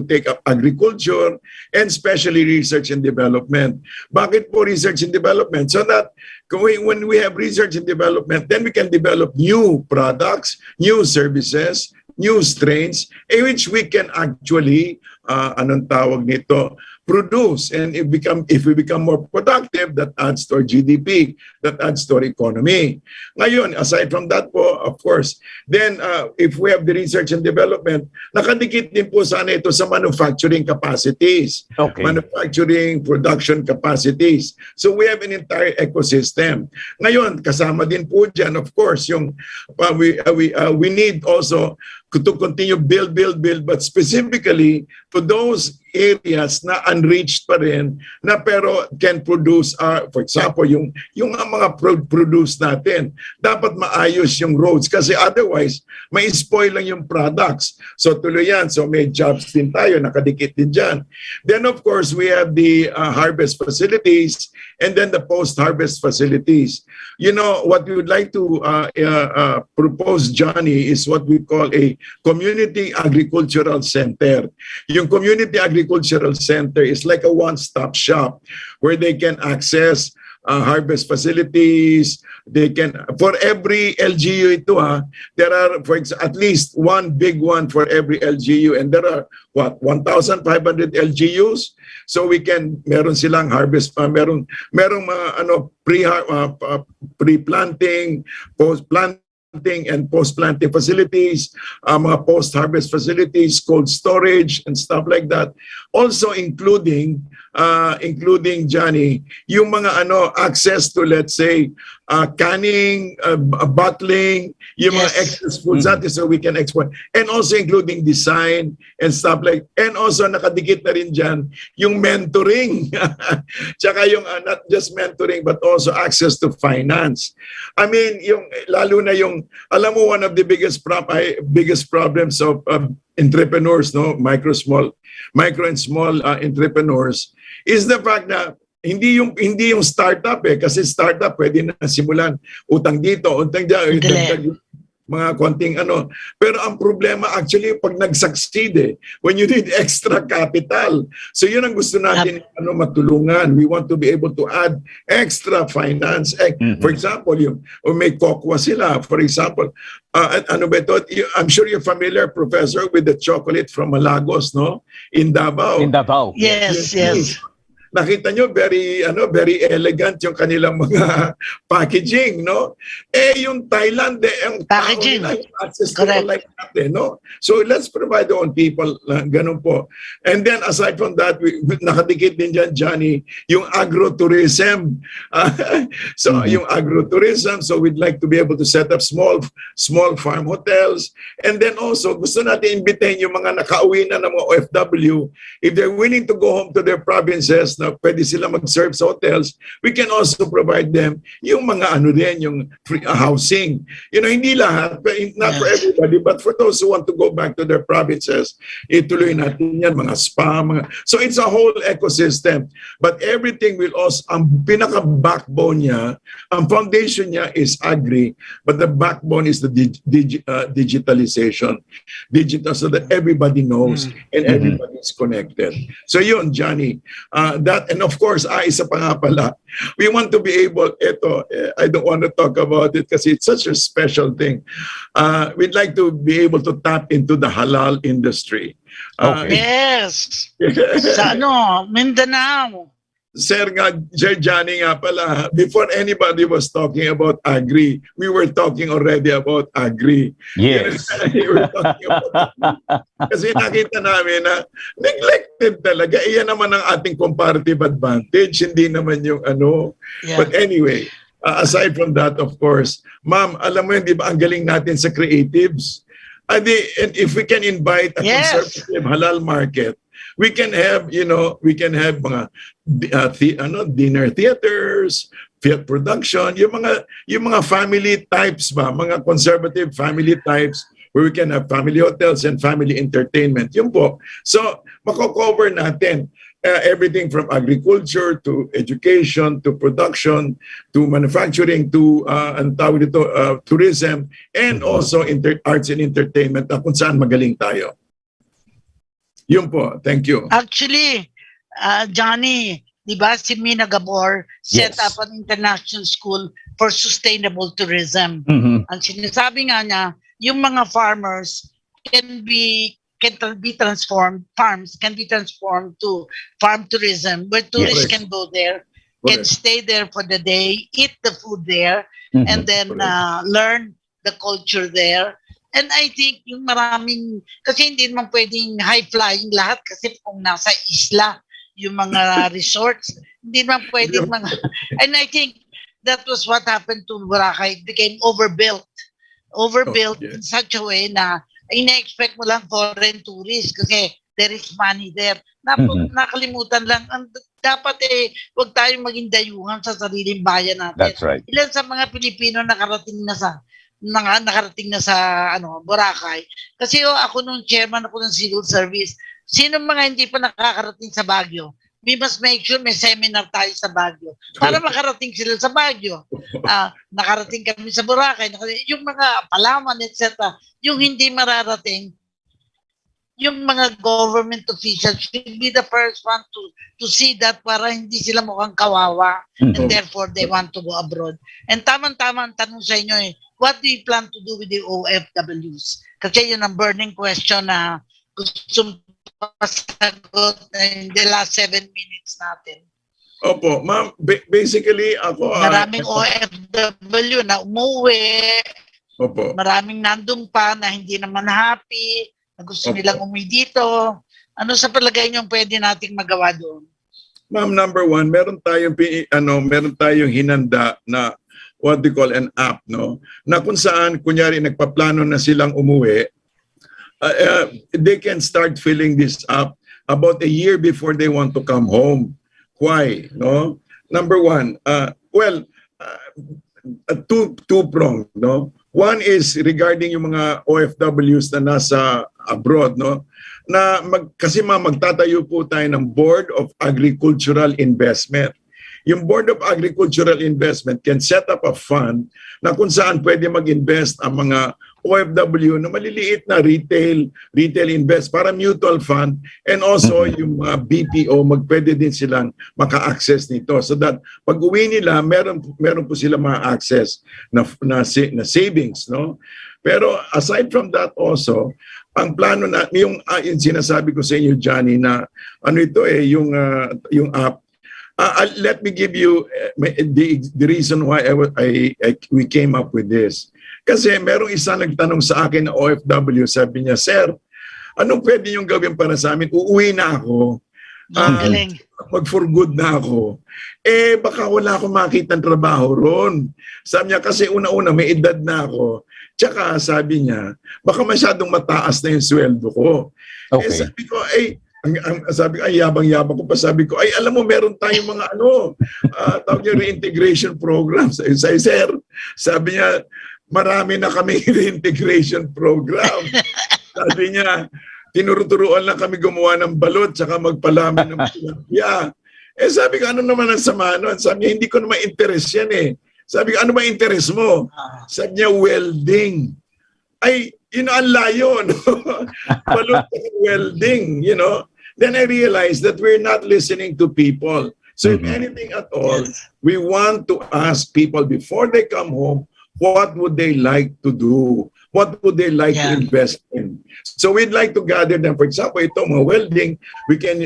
take up agriculture and especially research and development. Bakit po research and development? So that when we have research and development, then we can develop new products, new services, new strains, in which we can actually, produce. And if we become more productive, that adds to our GDP, that adds to our economy. Ngayon, aside from that po, of course, then if we have the research and development, nakadikit din po sana ito sa manufacturing capacities, manufacturing production capacities. So we have an entire ecosystem. Ngayon, kasama din po dyan, of course, yung we need also to continue build, but specifically to those areas na unreached pa rin, na pero can produce, for example, yung mga produce natin, dapat maayos yung roads kasi otherwise, may spoil lang yung products. So tuloy yan. So may jobs din tayo, nakadikit din dyan. Then of course, we have the harvest facilities and then the post-harvest facilities. You know, what we would like to propose, Johnny, is what we call a community agricultural center. Yung community agricultural center is like a one-stop shop where they can access harvest facilities. They can, for every LGU ito there are at least one big one for every LGU, and there are 1,500 LGUs. So we can, meron silang harvest, merong mga pre-planting, post-planting and post-planting facilities, mga post-harvest facilities, cold storage and stuff like that. Also including Johnny, yung mga access to, let's say, canning, bottling, yung mga excess foods natin so we can export. And also including design and stuff like, and also nakadikit na rin dyan yung mentoring. Tsaka yung not just mentoring but also access to finance. I mean, yung lalo na yung, alam mo, one of the biggest problems of entrepreneurs, no, micro and small entrepreneurs, is the fact na hindi yung startup kasi startup pwede na simulan utang dito, utang diyan, mga konting pero ang problema actually pag nag-succeed when you need extra capital. So yun ang gusto natin matulungan. We want to be able to add extra finance. For example, may kokwa sila, for example. I'm sure you're familiar, Professor, with the chocolate from Malagos, no? In Davao. In Davao. Yes. Nakita nyo, very elegant yung kanilang mga packaging, no? Yung Thailand, ang packaging, access to like that, no? So let's provide on people, ganun po. And then aside from that, nakadikit din dyan, Johnny, yung agrotourism. Yung agrotourism, so we'd like to be able to set up small farm hotels. And then also, gusto natin imbitahin yung mga nakauwi na ng mga OFW, if they're willing to go home to their provinces, na pwede sila mag-serve sa hotels, we can also provide them yung mga yung free housing. Hindi lahat, not for everybody, but for those who want to go back to their provinces, ituloy natin yan, mga spa, so it's a whole ecosystem. But everything will also, ang pinaka-backbone niya, ang foundation niya is agri, but the backbone is the digitalization. Digital, so that everybody knows and everybody is connected. So yun, Johnny, and of course, isa pa nga pala, we want to be able, I don't want to talk about it because it's such a special thing. We'd like to be able to tap into the halal industry. Yes. Sa Mindanao. Sir Johnny nga pala, before anybody was talking about agri, we were talking already about agri. Yes. We were talking about kasi nakita namin na neglected talaga. Iyan naman ang ating comparative advantage, hindi naman yung But anyway, aside from that, of course, ma'am, alam mo yun, di ba, ang galing natin sa creatives? And if we can invite a conservative halal market, we can have mga dinner theaters, film production, yung mga family types ba, mga conservative family types where we can have family hotels and family entertainment. Yun po. So, mako-cover natin everything from agriculture to education to production to manufacturing to tourism and also arts and entertainment kung saan magaling tayo. Yun po. Thank you. Actually, Johnny, di ba si Mina Gabor set up an international school for sustainable tourism. Ang sinasabi nga niya, yung mga farmers can be transformed, farms can be transformed to farm tourism where tourists can go there, can stay there for the day, eat the food there, and then learn the culture there. And I think yung maraming, kasi hindi naman pwedeng high-flying lahat kasi kung nasa isla, yung mga resorts, hindi naman pwedeng and I think that was what happened to Boracay. It became overbuilt in such a way na ay na-expect mo lang foreign tourists kasi there is money there. Nakalimutan lang, dapat huwag tayong maging dayuhan sa sariling bayan natin. That's right. Ilan sa mga Pilipino nakarating na sa Boracay. Kasi ako nung chairman ako ng civil service, sino mga hindi pa nakakarating sa Baguio? We must make sure may seminar tayo sa Baguio para makarating sila sa Baguio. Nakarating kami sa Boracay, yung mga Palawan, etc. Yung hindi mararating, yung mga government officials should be the first one to see that para hindi sila mukhang kawawa and therefore they want to go abroad. And tamang-tama ang tanong sa inyo what do you plan to do with the OFWs? Kasi yun ang burning question na gusto pasagot in the last 7 minutes natin. Opo, ma'am, basically ako... Maraming OFW na umuwi. Opo. Maraming nandun pa na hindi naman happy, na gusto nilang umuwi dito. Ano sa palagay niyo pwede nating magawa doon? Ma'am, number one, meron tayong hinanda na what they call an app, no? Na kung saan, kunyari, nagpaplano na silang umuwi, they can start filling this up about a year before they want to come home. Why? No. Number one, two-pronged. No. One is regarding yung mga OFWs na nasa abroad, no. Kasi magtatayo po tayo ng Board of Agricultural Investment. Yung Board of Agricultural Investment can set up a fund na kung saan pwede mag-invest ang mga OFW na maliliit na retail invest para mutual fund, and also yung BPO pwede din silang maka-access nito so that pag uwi nila meron po sila ma-access na savings, no. Pero aside from that also, ang plano na yung sinasabi ko sa inyo, Johnny, na yung app. Let me give you the reason why we came up with this. Kasi merong isa nagtanong sa akin na OFW, sabi niya, Sir, anong pwede niyong gawin para sa amin? Uuwi na ako. Mag-for good na ako. Baka wala akong makitang trabaho ron. Sabi niya, kasi una-una may edad na ako. Tsaka sabi niya, baka masyadong mataas na yung sweldo ko. Okay. Sabi ko, yabang-yabang ko pa. Sabi ko, alam mo, meron tayong mga tawag niya reintegration programs. Sir, sabi niya, marami na kami reintegration program. Sabi niya, tinuruturuan lang kami gumawa ng balot tsaka magpalamin ng tilapia. Sabi ko, ano naman ang sama nun? Sabi niya, hindi ko naman interest yan eh. Sabi ko, ano ba interest mo? Sabi niya, welding. Ang layo, no? Balot tsaka welding, Then I realized that we're not listening to people. So if anything at all, we want to ask people before they come home, what would they like to do? What would they like to invest in? So we'd like to gather them. For example, ito mga welding, we can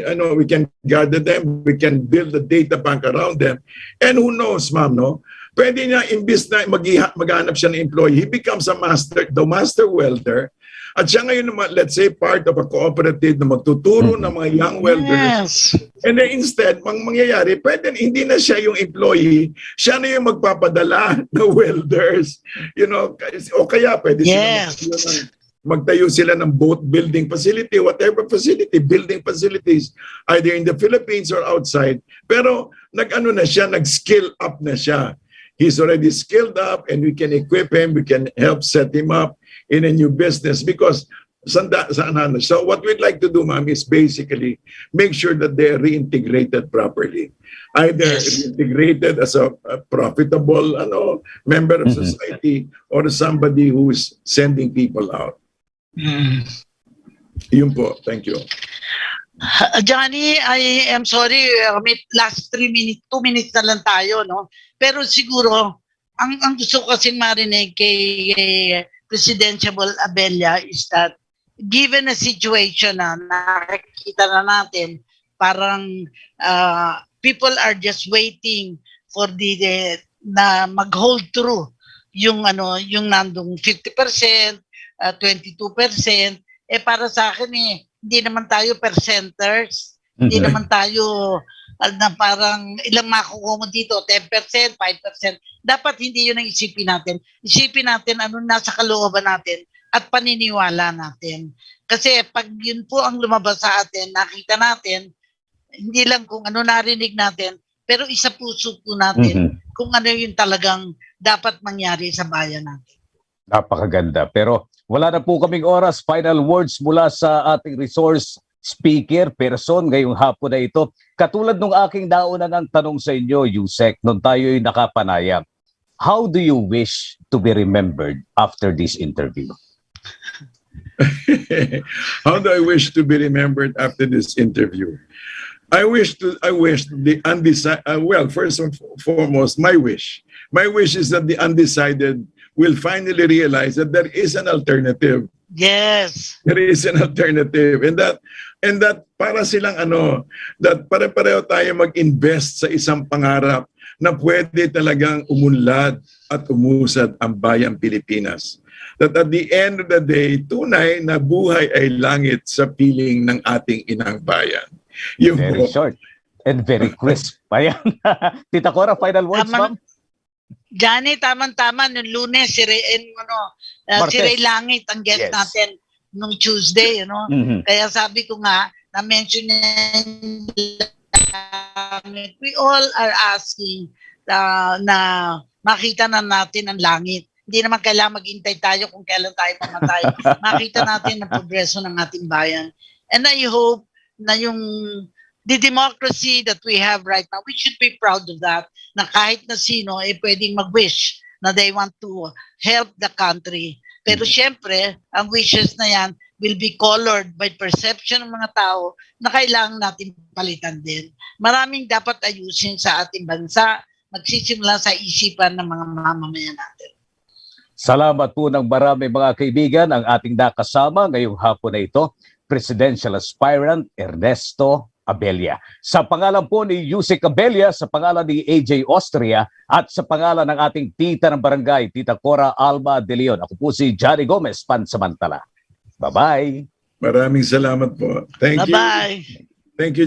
gather them, we can build a data bank around them. And who knows, ma'am, no? Pwede niya, imbis na maghanap siya ng employee, he becomes the master welder. At siya ngayon naman, let's say, part of a cooperative na magtuturo ng mga young welders. And then instead, mangyayari, hindi na siya yung employee, siya na yung magpapadala ng welders. O kaya pwede sila magtayo sila ng boat building facility, whatever facility, building facilities, either in the Philippines or outside. Pero nag-skill up na siya. He's already skilled up and we can equip him, we can help set him up in a new business because so what we'd like to do, ma'am, is basically make sure that they are reintegrated properly. Either reintegrated as a profitable member of society or somebody who is sending people out. Yun po. Thank you. Johnny, I am sorry, last 2 minutes na lang tayo, no? Pero siguro, ang gusto ko kasing marinig kay Presidential Abella is that given a situation na nakikita na natin, parang people are just waiting for na mag-hold through yung nandong 50%, 22%, para sa akin hindi naman tayo percenters, hindi naman tayo na parang ilang makukuha mo dito, 10%, 5%. Dapat hindi yun ang isipin natin. Isipin natin ano nasa kalooban natin at paniniwala natin. Kasi pag yun po ang lumabas sa atin, nakita natin, hindi lang kung ano narinig natin, pero isa puso po natin kung ano yung talagang dapat mangyari sa bayan natin. Napakaganda. Pero wala na po kaming oras. Final words mula sa ating resource speaker, person, ngayong hapon na ito. Katulad nung aking naunang tanong sa inyo, Yusek, nung tayo'y nakapanayam, how do you wish to be remembered after this interview? How do I wish to be remembered after this interview? I wish the undecided, well, first and foremost, my wish is that the undecided will finally realize that there is an alternative. Yes. There is an alternative, and that para silang that pare-pareho tayo mag-invest sa isang pangarap na pwede talagang umunlad at umusad ang bayang Pilipinas. That at the end of the day, tunay na buhay ay langit sa piling ng ating inang bayan. Very short and very crisp. Ayan. Tita Cora, final words, ma'am? Johnny, tamang-tama. Noong Lunes, si Ray Langit ang guest natin nung Tuesday. Kaya sabi ko nga, na-mention niya, we all are asking na makita na natin ang langit. Hindi naman kailangan maghintay tayo kung kailan tayo mamatay. Makita natin ang progreso ng ating bayan. And I hope na the democracy that we have right now, we should be proud of that, na kahit na sino pwedeng mag-wish na they want to help the country. Pero syempre, ang wishes na yan will be colored by perception ng mga tao na kailangan natin palitan din. Maraming dapat ayusin sa ating bansa, magsisimula sa isipan ng mga mamamayan natin. Salamat po ng marami mga kaibigan ang ating nakasama ngayong hapon na ito, Presidential Aspirant Ernesto Abella. Sa pangalan po ni Yusek Abella, sa pangalan ni AJ Austria, at sa pangalan ng ating tita ng barangay, Tita Cora Alma de Leon. Ako po si Johnny Gomez, pansamantala. Bye-bye. Maraming salamat po. Thank you. Bye-bye. Thank you.